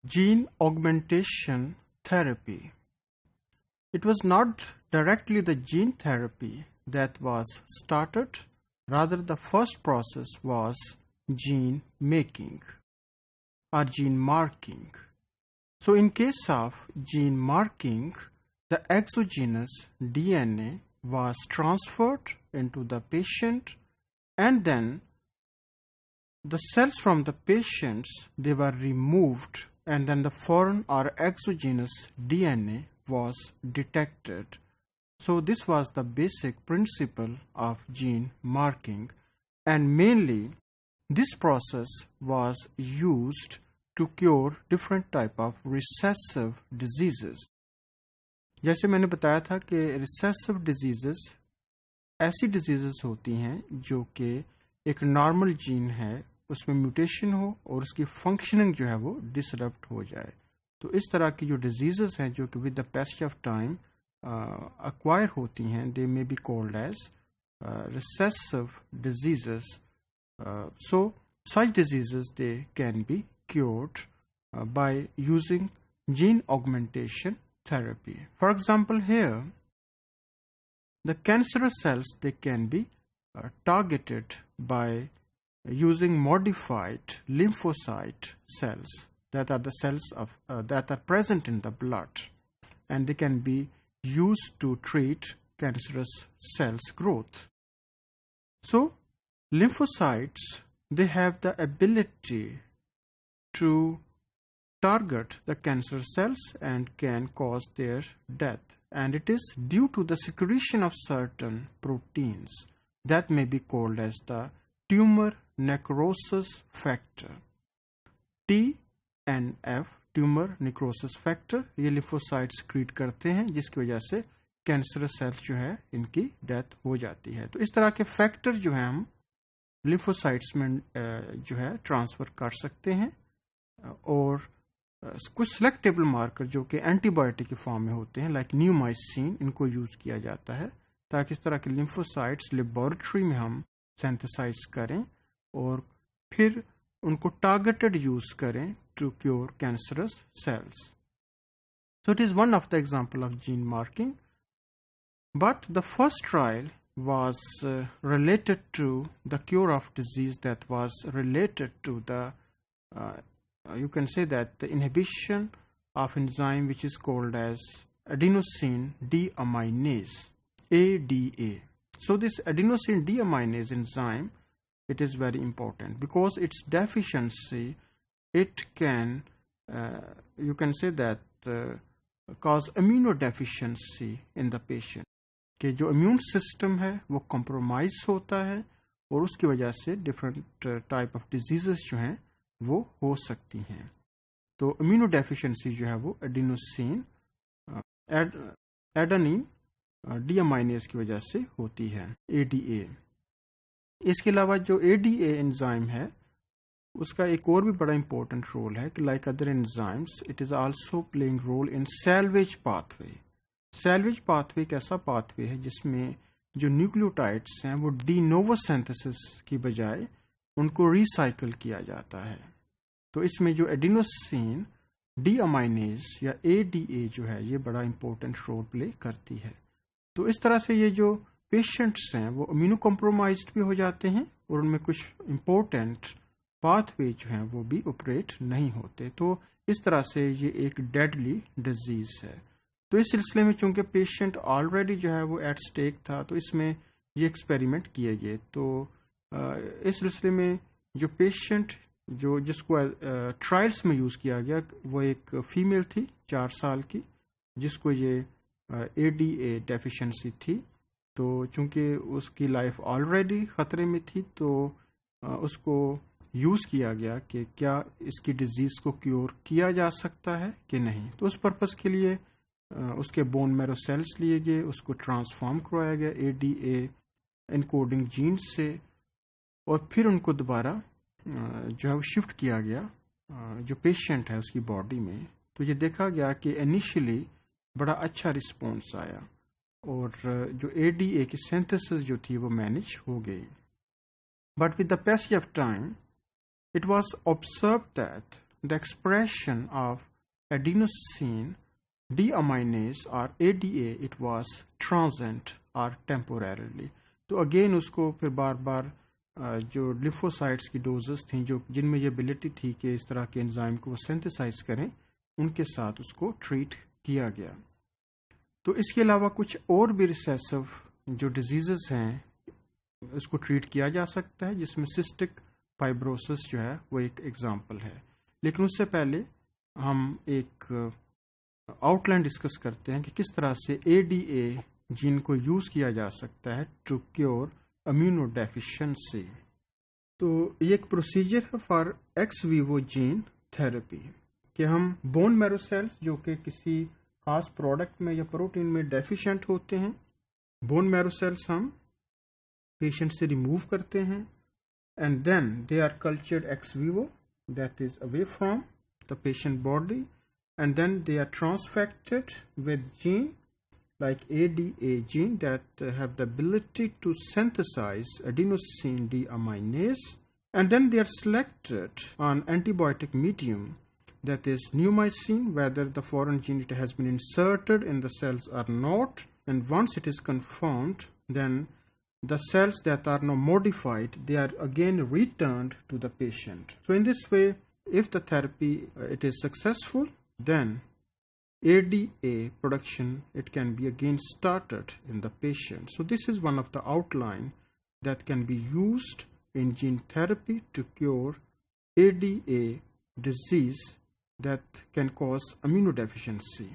Gene augmentation therapy. It was not directly the gene therapy that was started, rather the first process was gene making or gene marking. So in case of gene marking, the exogenous DNA was transferred into the patient, and then the cells from the patients, they were removed, and then the foreign or exogenous DNA was detected. So this was the basic principle of gene marking, and mainly this process was used to cure different type of recessive diseases. جیسے میں نے بتایا تھا کہ recessive diseases ایسی diseases ہوتی ہیں جو کہ ایک نارمل جین ہے اس میں میوٹیشن ہو اور اس کی فنکشننگ جو ہے وہ ڈسرپٹ ہو جائے. تو اس طرح کی جو ڈیزیزز ہیں جو کہ with the passage of time acquire ہوتی ہیں, they may be called as recessive diseases. So such diseases they can be cured by using gene augmentation therapy. For example, here the cancerous cells, they can be targeted by using modified lymphocyte cells that are the cells of that are present in the blood, and they can be used to treat cancerous cells growth. So lymphocytes, they have the ability to target the cancer cells and can cause their death, and it is due to the secretion of certain proteins that may be called as the tumor necrosis factor. TNF, tumor necrosis factor, یہ lymphocytes secrete کرتے ہیں جس کی وجہ سے cancerous cells جو ہے ان کی ڈیتھ ہو جاتی ہے. تو اس طرح کے فیکٹر جو ہیں ہم lymphocytes میں جو ہے ٹرانسفر کر سکتے ہیں, اور کچھ سلیکٹیبل مارکر جو کہ اینٹی بایوٹک کے فارم میں ہوتے ہیں لائک نیومائسین, ان کو یوز کیا جاتا ہے تاکہ اس طرح کے لیمفوسائٹس لیبارٹری میں ہم سینتھسائز کریں اور پھر ان کو ٹارگیٹڈ یوز کریں to cure cancerous cells. So it is one of the example of gene marking, but the first trial was related to the cure of disease that was related to the you can say that the inhibition of enzyme which is called as adenosine deaminase, ADA. So this adenosine deaminase enzyme, it is very important because its deficiency, it can you can say that cause immunodeficiency in the patient, کہ جو immune system ہے وہ compromise ہوتا ہے اور اس کی وجہ سے ڈفرینٹ ٹائپ آف ڈیزیزز جو ہیں وہ ہو سکتی ہیں. تو امیونو ڈیفیشنسی جو ہے وہ ایڈینوسین ایڈنین ڈی امائنیز کی وجہ سے ہوتی ہے, ADA. اس کے علاوہ جو ADA انزائم ہے اس کا ایک اور بھی بڑا امپورٹنٹ رول ہے کہ like other enzymes it is also playing role in salvage pathway. Salvage pathway ایک ایسا پاتھ وے ہے جس میں جو نیوکلیوٹائڈس ہیں وہ ڈی نوو سینتھسس کی بجائے ان کو ریسائکل کیا جاتا ہے. تو اس میں جو ایڈینوسین ڈی امائنیز یا ADA جو ہے یہ بڑا امپورٹنٹ رول پلے کرتی ہے. تو اس طرح سے یہ جو پیشنٹس ہیں وہ امینو کمپرومائزڈ بھی ہو جاتے ہیں اور ان میں کچھ امپورٹنٹ پاتھ وے جو ہیں وہ بھی آپریٹ نہیں ہوتے. تو اس طرح سے یہ ایک ڈیڈلی ڈیزیز ہے. تو اس سلسلے میں چونکہ پیشنٹ آلریڈی جو ہے وہ ایٹ اسٹیک تھا تو اس میں یہ ایکسپیریمنٹ کیے گئے. تو اس سلسلے میں جو پیشنٹ جس کو ٹرائلس میں یوز کیا گیا وہ ایک فیمیل تھی 4 سال کی جس کو یہ ADA ڈیفیشنسی تھی. تو چونکہ اس کی لائف آلریڈی خطرے میں تھی تو اس کو یوز کیا گیا کہ کیا اس کی ڈیزیز کو کیور کیا جا سکتا ہے کہ نہیں. تو اس پرپز کے لیے اس کے بون میرو سیلس لیے گئے, اس کو ٹرانسفارم کروایا گیا ADA انکوڈنگ جینز سے, اور پھر ان کو دوبارہ جو ہے وہ شفٹ کیا گیا جو پیشنٹ ہے اس کی باڈی میں. تو یہ دیکھا گیا کہ انیشلی بڑا اچھا رسپانس آیا اور جو ADA کی سینتھسس جو تھی وہ مینیج ہو گئی. But with the passage of time it was observed that the expression of adenosine deaminase or ADA, it was transient or temporarily. تو اگین اس کو پھر بار بار جو لیمفوسائٹس کی ڈوزز تھیں جن میں یہ ایبلٹی تھی کہ اس طرح کے انزائم کو وہ سینتھسائز کریں، ان کے ساتھ اس کو ٹریٹ کیا گیا. تو اس کے علاوہ کچھ اور بھی ریسیسو جو ڈیزیزز ہیں اس کو ٹریٹ کیا جا سکتا ہے، جس میں سسٹک فائبروسس جو ہے وہ ایک ایگزامپل ہے. لیکن اس سے پہلے ہم ایک آؤٹ لائن ڈسکس کرتے ہیں کہ کس طرح سے ADA جین کو یوز کیا جا سکتا ہے ٹو کیور امیونو ڈیفیشنسی. تو یہ ایک پروسیجر ہے for x Vivo gene therapy کہ ہم بون میرو سیلز جو کہ کسی خاص پروڈکٹ میں یا پروٹین میں ڈیفیشینٹ ہوتے ہیں، بون میرو سیلز ہم پیشنٹ سے ریموو کرتے ہیں and then they are cultured ex vivo that is away from the patient body, and then they are transfected with gene like ADA gene that have the ability to synthesize adenosine deaminase, and then they are selected on antibiotic medium, that is neomycin, whether the foreign gene it has been inserted in the cells or not. And once it is confirmed, then the cells that are now modified, they are again returned to the patient. So in this way, if the therapy it is successful, then ADA production it can be again started in the patient. So this is one of the outline that can be used in gene therapy to cure ADA disease that can cause immunodeficiency.